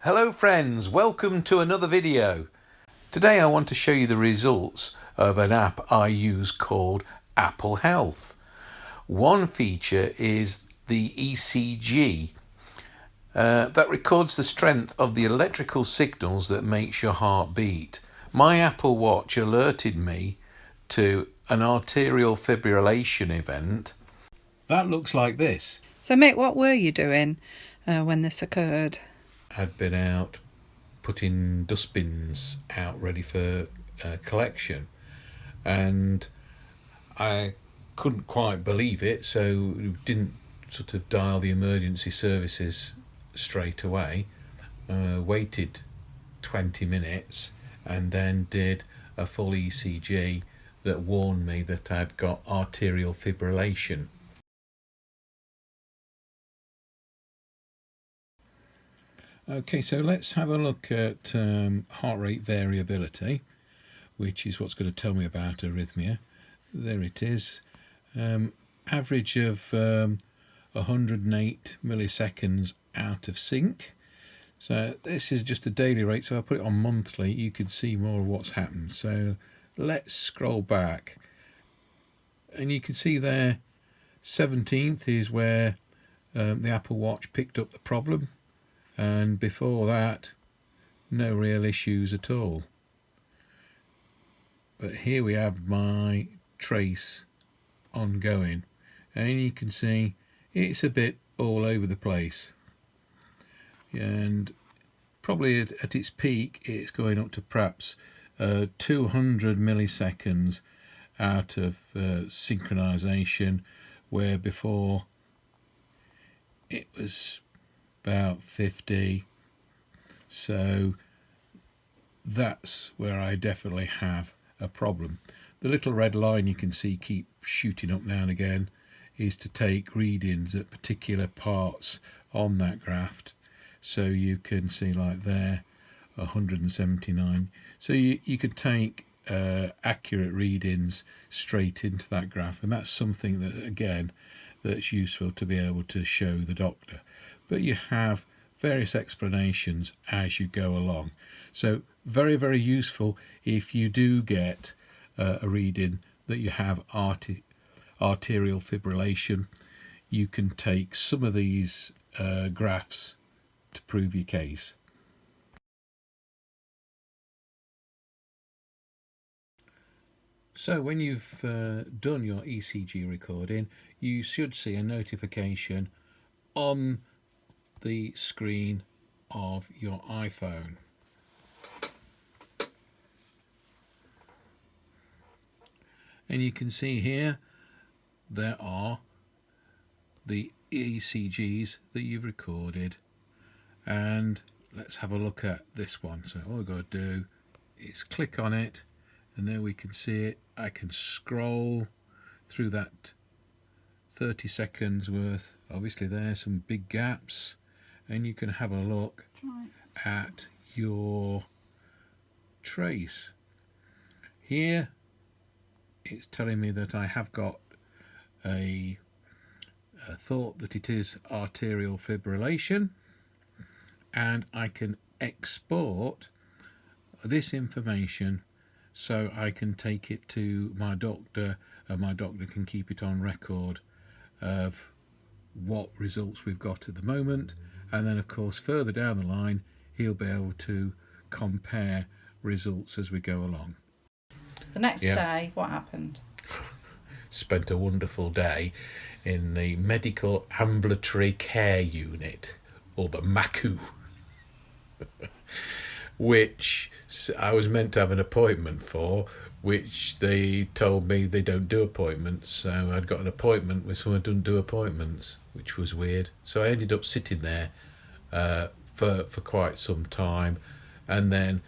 Hello friends, welcome to another video. Today I want to show you the results of an app I use called Apple Health. One feature is the ECG that records the strength of the electrical signals that makes your heart beat. My Apple Watch alerted me to an arterial fibrillation event. That looks like this. So Mick, what were you doing when this occurred? I'd been out putting dustbins out ready for collection, and I couldn't quite believe it, so didn't sort of dial the emergency services straight away. Waited 20 minutes and then did a full ECG that warned me that I'd got arterial fibrillation. Okay, so let's have a look at heart rate variability, which is what's going to tell me about arrhythmia. There it is. Average of 108 milliseconds out of sync. So this is just a daily rate, so I'll put it on monthly. You can see more of what's happened. So let's scroll back. And you can see there, 17th is where the Apple Watch picked up the problem. And before that, no real issues at all. But here we have my trace ongoing, and you can see it's a bit all over the place, and probably at its peak it's going up to perhaps 200 milliseconds out of synchronization, where before it was about 50. So that's where I definitely have a problem. The little red line you can see keep shooting up now and again is to take readings at particular parts on that graph. So you can see, like there, 179. So you could take accurate readings straight into that graph, and that's something that, again, that's useful to be able to show the doctor. But you have various explanations as you go along. So very, very useful if you do get a reading that you have arterial fibrillation. You can take some of these graphs to prove your case. So when you've done your ECG recording, you should see a notification on the screen of your iPhone. And you can see here there are the ECGs that you've recorded, and let's have a look at this one. So all I've got to do is click on it, and there we can see it. I can scroll through that 30 seconds worth. Obviously there's some big gaps, and you can have a look at your trace. Here it's telling me that I have got a thought that it is arterial fibrillation, and I can export this information so I can take it to my doctor, and my doctor can keep it on record of what results we've got at the moment, and then of course further down the line he'll be able to compare results as we go along. The next day, what happened? Spent a wonderful day in the medical ambulatory care unit, or the MACU, which I was meant to have an appointment for, which they told me they don't do appointments. So I'd got an appointment with someone who doesn't do appointments, which was weird. So I ended up sitting there for quite some time, and then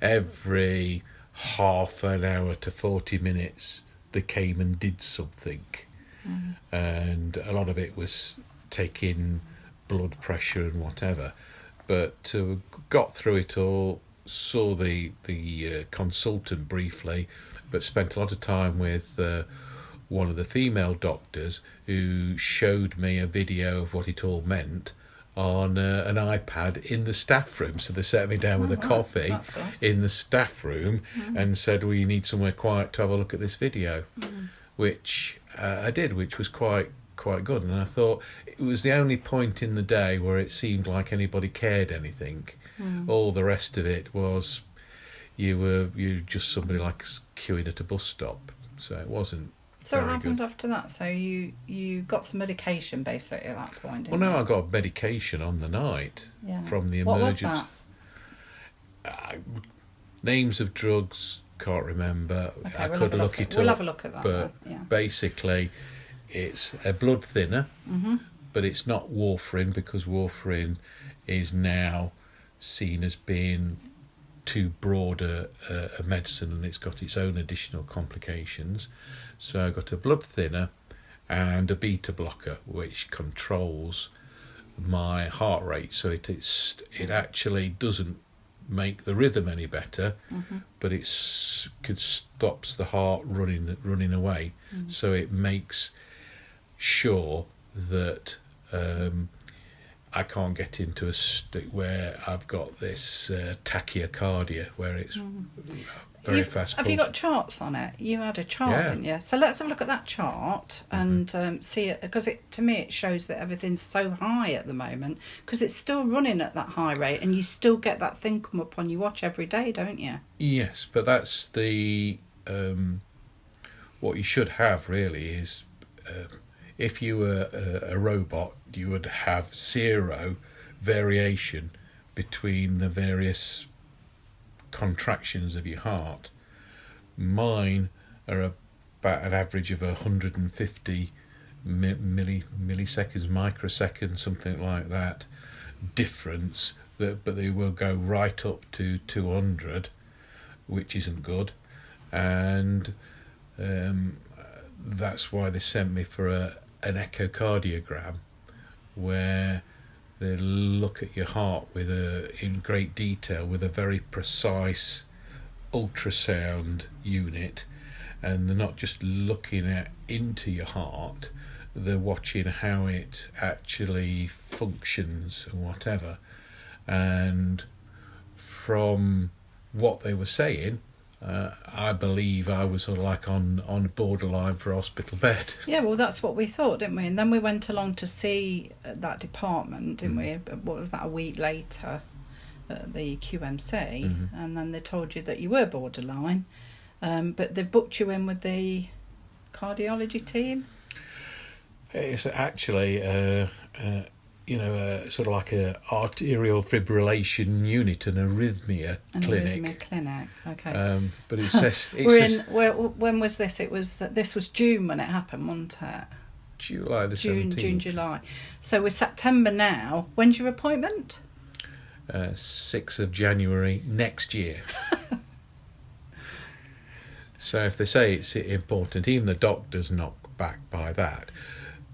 every half an hour to 40 minutes they came and did something. And a lot of it was taking blood pressure and whatever, but got through it all. Saw the consultant briefly, but spent a lot of time with one of the female doctors who showed me a video of what it all meant, on an iPad in the staff room. So they set me down with a right. coffee That's good. in the staff room and said, well, you need somewhere quiet to have a look at this video, which I did, which was quite good. And I thought it was the only point in the day where it seemed like anybody cared anything. All the rest of it was you just somebody like queuing at a bus stop. So it wasn't. So what very happened good. after that? So you got some medication basically at that point, Well, didn't no, you? I got medication on the night from the What was emergency. that? Names of drugs, can't remember. Okay, I we'll could have a look it We'll up. have a look at that. But then. basically, it's a blood thinner, but it's not warfarin, because warfarin is now seen as being too broad a medicine, and it's got its own additional complications. So I got a blood thinner and a beta blocker, which controls my heart rate. So it actually doesn't make the rhythm any better, but it stops the heart running away. So it makes sure that I can't get into a state where I've got this tachycardia, where it's very fast. Have you got charts on it? You had a chart, Yeah. didn't you? So let's have a look at that chart and see it, because to me it shows that everything's so high at the moment, because it's still running at that high rate, and you still get that thing come up on your watch every day, don't you? Yes, but that's the what you should have really is if you were a robot, you would have zero variation between the various contractions of your heart. Mine are about an average of 150 milliseconds, microseconds, something like that difference, but they will go right up to 200, which isn't good. And that's why they sent me for an echocardiogram, where they look at your heart in great detail with a very precise ultrasound unit, and they're not just looking into your heart, they're watching how it actually functions and whatever. And from what they were saying, I believe I was sort of like on borderline for a hospital bed. Yeah, well, that's what we thought, didn't we? And then we went along to see that department, didn't we? What was that, a week later at the QMC? And then they told you that you were borderline, but they've booked you in with the cardiology team. It's actually sort of like a arterial fibrillation unit, an arrhythmia clinic. Arrhythmia clinic, okay. But it says when was this? This was June when it happened, wasn't it? July the 17th. June, July. So we're September now. When's your appointment? 6th of January next year. So if they say it's important, even the doctor's not backed by that.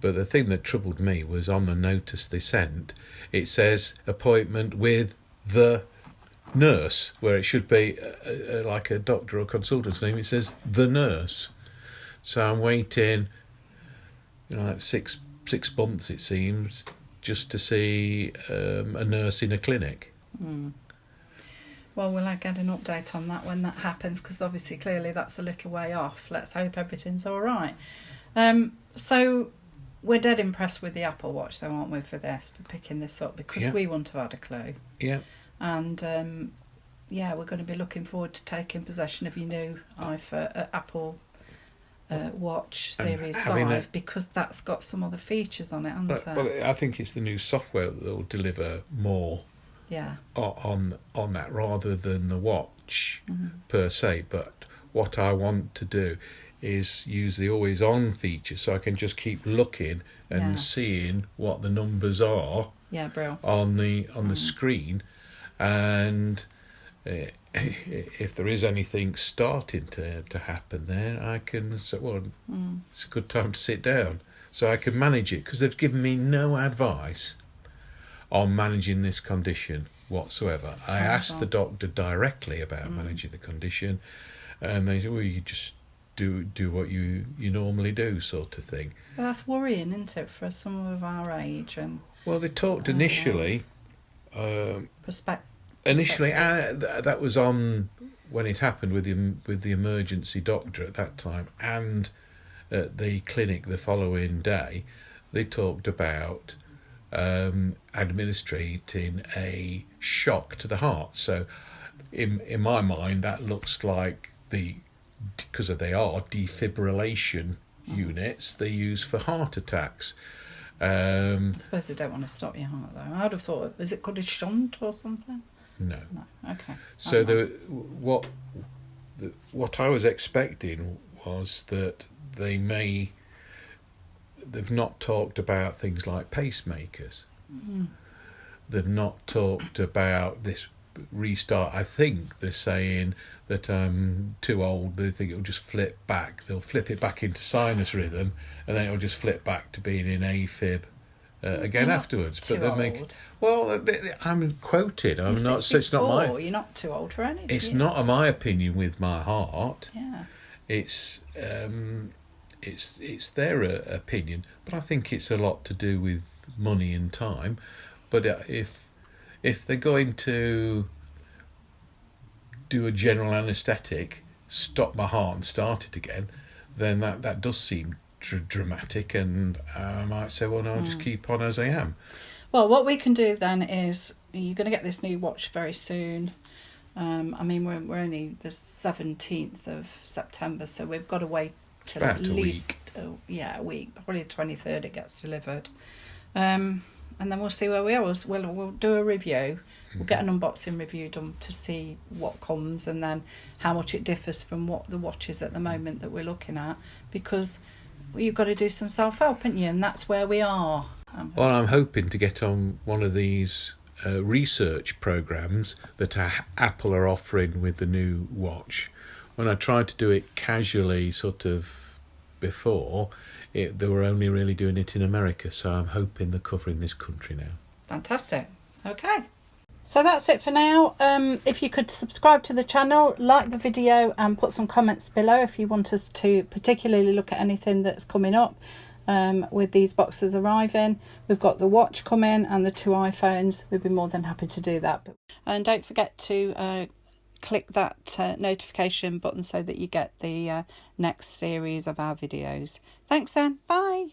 But the thing that troubled me was on the notice they sent, it says appointment with the nurse, where it should be like a doctor or consultant's name. It says the nurse. So I'm waiting, like 6 months it seems, just to see a nurse in a clinic. Well, we'll get an update on that when that happens, because obviously, clearly, that's a little way off. Let's hope everything's all right. So we're dead impressed with the Apple Watch, though, aren't we, for picking this up, because we wouldn't have had a clue. Yeah. And, we're going to be looking forward to taking possession of your new Apple Watch Series 5, because that's got some other features on it, hasn't it? Well, I think it's the new software that will deliver more on that, rather than the watch per se. But what I want to do is use the always on feature, so I can just keep looking and seeing what the numbers are on the screen, and if there is anything starting to happen there, I can say, well, it's a good time to sit down, so I can manage it, because they've given me no advice on managing this condition whatsoever. I asked the doctor directly about managing the condition, and they said, well, you just do what you normally do, sort of thing. Well, that's worrying, isn't it, for someone of our age? And Well, they talked initially. Initially, that was on when it happened with the emergency doctor at that time, and at the clinic the following day. They talked about administrating a shock to the heart. So, in my mind, that looks like because they are defibrillation units they use for heart attacks. I suppose they don't want to stop your heart, though. I'd have thought, is it called a shunt or something? No. Okay. So what I was expecting was that they've not talked about things like pacemakers. Mm. They've not talked about this restart. I think they're saying that I'm too old. They think it'll just flip back. They'll flip it back into sinus rhythm, and then it'll just flip back to being in AFib again afterwards. Too old. I'm quoted. I'm not. So it's not my. You're not too old for anything. It's not my opinion with my heart. Yeah. It's their opinion, but I think it's a lot to do with money and time. But if they're going to do a general anaesthetic, stop my heart and start it again, then that does seem dramatic, and I might say, well, no, I'll just keep on as I am. Well, what we can do then is, you're going to get this new watch very soon. I mean, we're only the 17th of September, so we've got to wait till About at a least a week, probably the 23rd it gets delivered. And then we'll see where we are. We'll do a review. We'll get an unboxing review done to see what comes, and then how much it differs from what the watch is at the moment that we're looking at, because you've got to do some self-help, haven't you? And that's where we are. Well, I'm hoping to get on one of these research programs that Apple are offering with the new watch. When I tried to do it casually sort of before, they were only really doing it in America, so I'm hoping they're covering this country now. Fantastic. Okay. So that's it for now. If you could subscribe to the channel, like the video, and put some comments below if you want us to particularly look at anything that's coming up with these boxes arriving. We've got the watch coming and the 2 iPhones. We'd be more than happy to do that. And don't forget to click that notification button so that you get the next series of our videos. Thanks then. Bye.